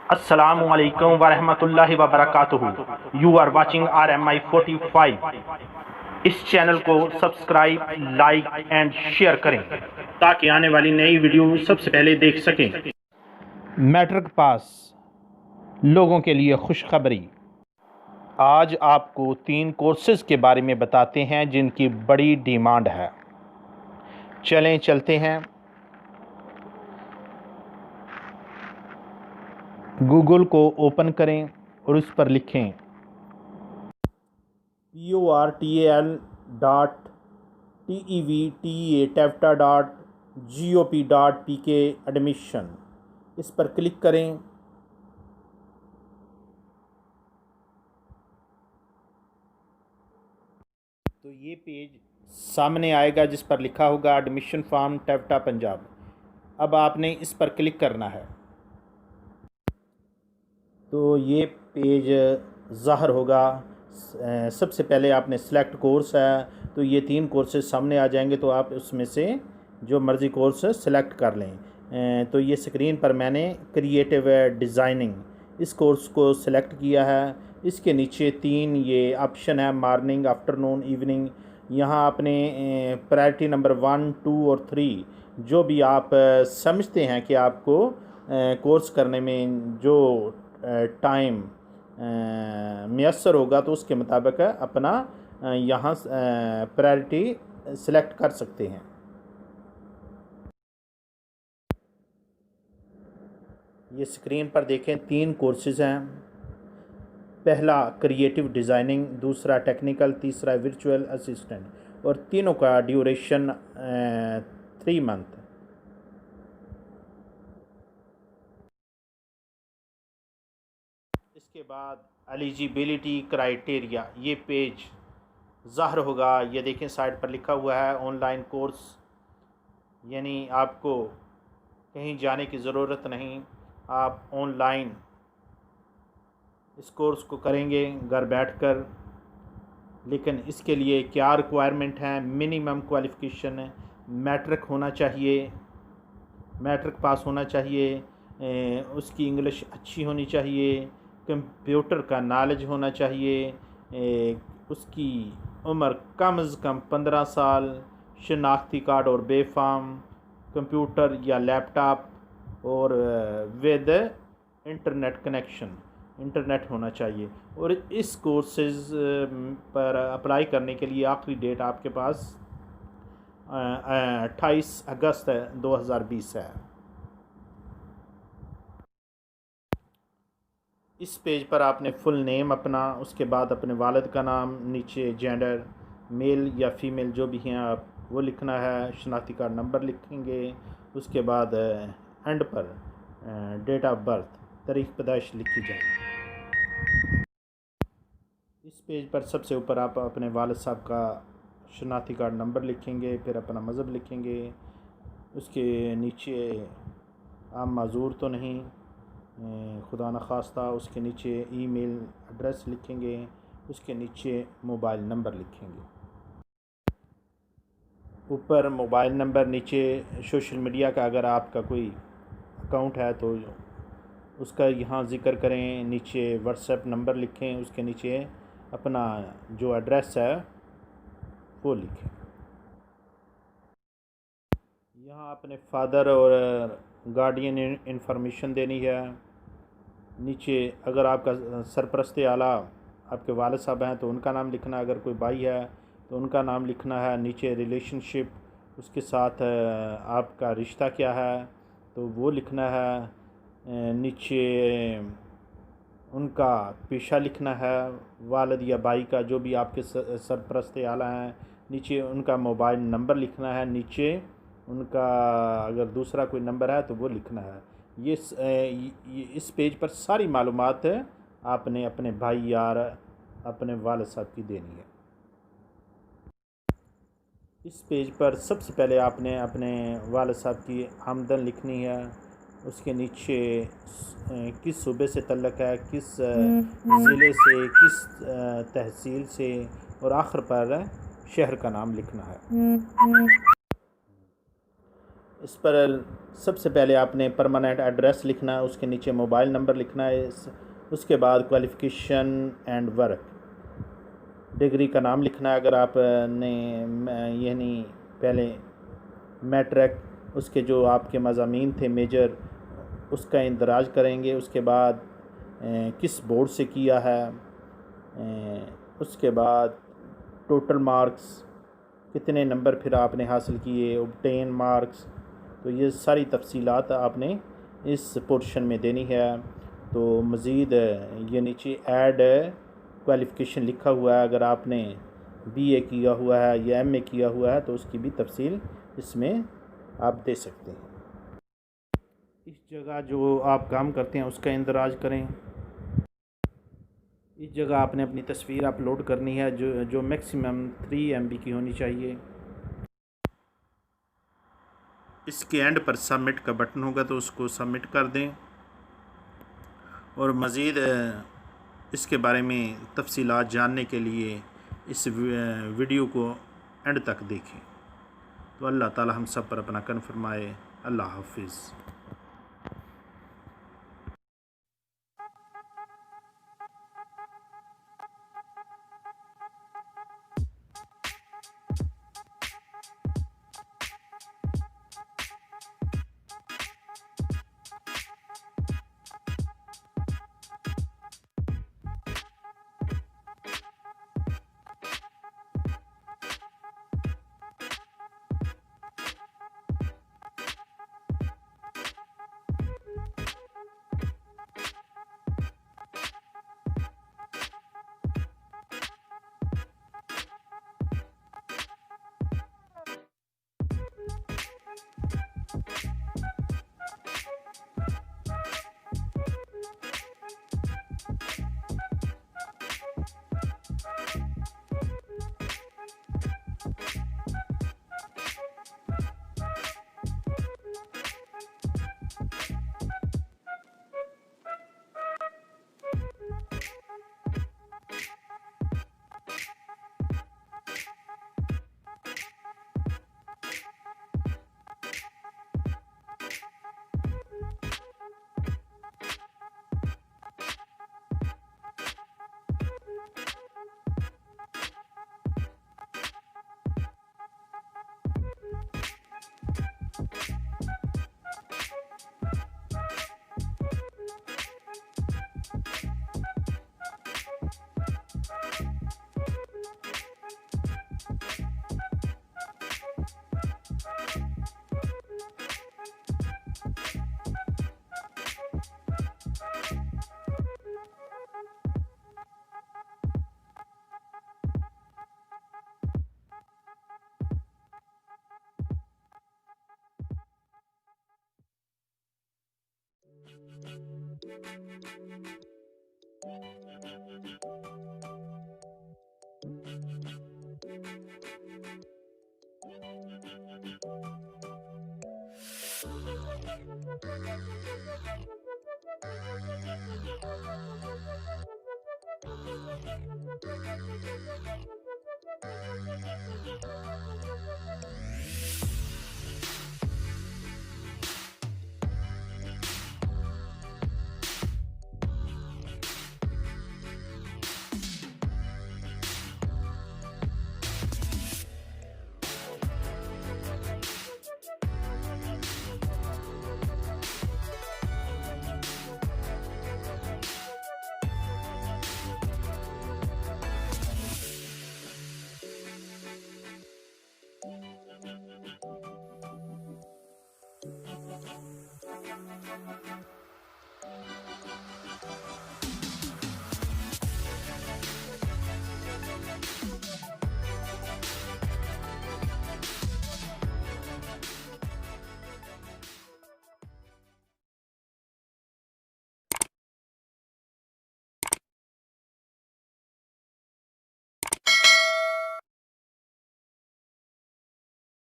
अस्सलामुअलैकुम वरहमतुल्लाहि वबरकातुहू। You are watching RMI 45। इस चैनल को सब्सक्राइब, लाइक एंड शेयर करें ताकि आने वाली नई वीडियो सबसे पहले देख सकें। मैट्रिक पास लोगों के लिए खुशखबरी। आज आपको 3 कोर्सेज़ के बारे में बताते हैं जिनकी बड़ी डिमांड है। चलते हैं। गूगल को ओपन करें और उस पर लिखें PURTL.TEVTA.TEVTA.GOP.PK एडमिशन। इस पर क्लिक करें। तो ये पेज सामने आएगा जिस पर लिखा होगा एडमिशन फॉर्म टेवटा पंजाब। अब आपने इस पर क्लिक करना है तो ये पेज ज़ाहिर होगा। सबसे पहले आपने सेलेक्ट कोर्स है तो ये 3 कोर्सेज सामने आ जाएंगे, तो आप उसमें से जो मर्ज़ी कोर्स सेलेक्ट कर लें। तो ये स्क्रीन पर मैंने क्रिएटिव डिज़ाइनिंग इस कोर्स को सेलेक्ट किया है। इसके नीचे 3 ये ऑप्शन है, मॉर्निंग, आफ्टरनून, इवनिंग। यहाँ आपने प्रायोरिटी नंबर 1, 2 और 3 जो भी आप समझते हैं कि आपको कोर्स करने में जो टाइम मैसर होगा तो उसके मुताबिक अपना यहाँ प्रायोरिटी सेलेक्ट कर सकते हैं। ये स्क्रीन पर देखें 3 कोर्सेज़ हैं। पहला क्रिएटिव डिज़ाइनिंग, दूसरा टेक्निकल, तीसरा वर्चुअल असिस्टेंट, और तीनों का ड्यूरेशन 3 मंथ। इसके बाद एलिजिबिलिटी क्राइटेरिया ये पेज ज़ाहिर होगा। ये देखें साइड पर लिखा हुआ है ऑनलाइन कोर्स, यानी आपको कहीं जाने की ज़रूरत नहीं, आप ऑनलाइन इस कोर्स को करेंगे घर बैठकर। लेकिन इसके लिए क्या रिक्वायरमेंट है? मिनिमम क्वालिफ़िकेशन मैट्रिक होना चाहिए, मैट्रिक पास होना चाहिए, उसकी इंग्लिश अच्छी होनी चाहिए, कंप्यूटर का नॉलेज होना चाहिए, उसकी उम्र कम अज़ कम 15 साल, शनाख्ती कार्ड और बेफाम, कंप्यूटर या लैपटॉप और विद इंटरनेट कनेक्शन, इंटरनेट होना चाहिए। और इस कोर्सेज़ पर अप्लाई करने के लिए आखिरी डेट आपके पास 28 अगस्त 2020 है। इस पेज पर आपने फुल नेम अपना, उसके बाद अपने वालिद का नाम, नीचे जेंडर मेल या फीमेल जो भी हैं आप वो लिखना है, शनाख्ती कार्ड नंबर लिखेंगे। उसके बाद एंड पर डेट ऑफ बर्थ, तारीख़ पैदाइश लिखी जाएगी। इस पेज पर सबसे ऊपर आप अपने वालिद साहब का शनाख्ती कार्ड नंबर लिखेंगे, फिर अपना मज़हब लिखेंगे। उसके नीचे आप माजूर तो नहीं, खुदा न खास्ता। उसके नीचे ईमेल एड्रेस लिखेंगे, उसके नीचे मोबाइल नंबर लिखेंगे। ऊपर मोबाइल नंबर, नीचे सोशल मीडिया का अगर आपका कोई अकाउंट है तो उसका यहाँ ज़िक्र करें। नीचे व्हाट्सएप नंबर लिखें, उसके नीचे अपना जो एड्रेस है वो लिखें। यहाँ अपने फादर और गार्डियन इंफॉर्मेशन देनी है। नीचे अगर आपका सरपरस्त आला आपके वालिद साहब हैं तो उनका नाम लिखना, अगर कोई भाई है तो उनका नाम लिखना है। नीचे रिलेशनशिप, उसके साथ आपका रिश्ता क्या है तो वो लिखना है। नीचे उनका पेशा लिखना है, वालिद या भाई का जो भी आपके सरपरस्त आला हैं। नीचे उनका मोबाइल नंबर लिखना है, नीचे उनका अगर दूसरा कोई नंबर है तो वो लिखना है। ये इस पेज पर सारी मालूमात आपने अपने भाई यार अपने वालिद साहब की देनी है। इस पेज पर सबसे पहले आपने अपने वालिद साहब की आमदन लिखनी है। उसके नीचे किस सूबे से तल्लक है, किस ज़िले से, किस तहसील से, और आखिर पर शहर का नाम लिखना है। इस पर सबसे पहले आपने परमानेंट एड्रेस लिखना है, उसके नीचे मोबाइल नंबर लिखना है, उसके बाद क्वालिफ़िकेशन एंड वर्क, डिग्री का नाम लिखना है अगर आपने यानी पहले मैट्रिक, उसके जो आपके मज़ामीन थे मेजर उसका इंदराज करेंगे, उसके बाद किस बोर्ड से किया है, उसके बाद टोटल मार्क्स कितने नंबर फिर आपने हासिल किए, ऑब्टेन मार्क्स, तो ये सारी तफसीलात आपने इस पोर्शन में देनी है। तो मज़ीद ये नीचे ऐड क्वालिफ़िकेशन लिखा हुआ है, अगर आपने बीए किया हुआ है या एमए किया हुआ है तो उसकी भी तफसील इसमें आप दे सकते हैं। इस जगह जो आप काम करते हैं उसका इंदराज करें। इस जगह आपने अपनी तस्वीर अपलोड करनी है जो मैक्सिमम 3 MB की होनी चाहिए। इसके एंड पर सबमिट का बटन होगा तो उसको सबमिट कर दें और मज़ीद इसके बारे में तफसीलात जानने के लिए इस वीडियो को एंड तक देखें। तो अल्लाह ताला हम सब पर अपना करम फरमाए। अल्लाह हाफिज़।